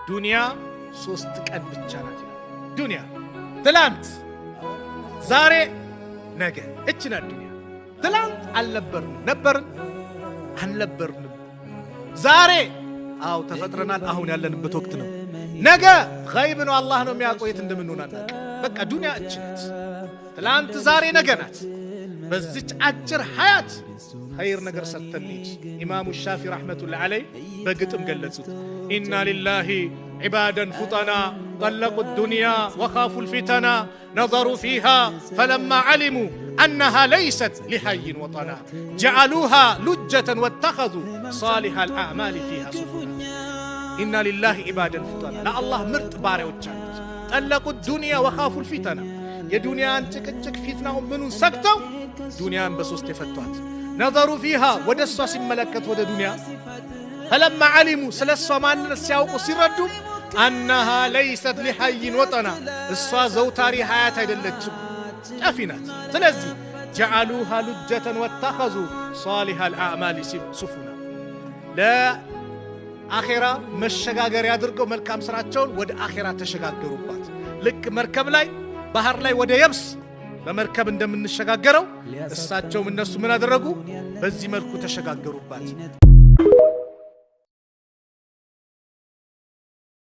ዱንያ 3 ቀን ብቻ ናት። ዱንያ ትላንት፣ ዛሬ፣ ነገ እቺ ናት ዱንያ። ትላንት አልነበርን፣ ነበርን፣ አልነበርንም። ዛሬ አው ተፈጥረናል፣ አሁን ያለንበት ወቅት ነው። ነገ ገይብ ነው፣ አላህ ነው የሚያውቀው የት እንደምንሆን። በቃ ዱንያ እቺ ናት። ትላንት፣ ዛሬ፣ ነገ ናት። በዚች አጭር ሐያት ኸይር ነገር ሰተንልጅ ኢማሙ ሻፊ ረሕመቱላሂ ዐለይሂ በግጥም ገለጹት። ኢና ሊላሂ ዒባደን ፉጠና ጠለቁ ዱንያ ወኻፉ ልፊተና ነዘሩ ፊሃ ፈለማ ዓሊሙ አነሃ ለይሰት ሊሐይን ወጠና ጀዓሉሃ ሉጀተን ወተኸዙ ሳሊሐ ልአዕማል ፊሃ ሱፉና። ኢና ሊላሂ ዒባደን ፉጠና ለአላህ ምርጥ ባሪያዎች አሉት። ጠለቁ ዱንያ ወኻፉ ልፊተና የዱንያን ጭቅጭቅ ፊትናውን ምኑን ሰግተው ዱንያን በሶስት የፈቷት። ነዘሩ ፊሃ ወደ እሷ ሲመለከት ወደ ዱንያ ፈለማ ዓሊሙ ስለ እሷ ማንነት ሲያውቁ ሲረዱ አነሃ ለይሰት ሊሐይን ወጠና እሷ ዘውታሪ ሐያት አይደለችም፣ ጠፊ ናት። ስለዚህ ጀዓሉሃ ሉጀተን ወተኸዙ ሳሊሐ ልአዕማል ሱፉና ለአኼራ መሸጋገሪያ አድርገው መልካም ስራቸውን ወደ አኼራ ተሸጋገሩባት። ልክ መርከብ ላይ ባህር ላይ ወደ የብስ በመርከብ እንደምንሸጋገረው እሳቸውም እነሱ ምን አደረጉ? በዚህ መልኩ ተሸጋገሩባት።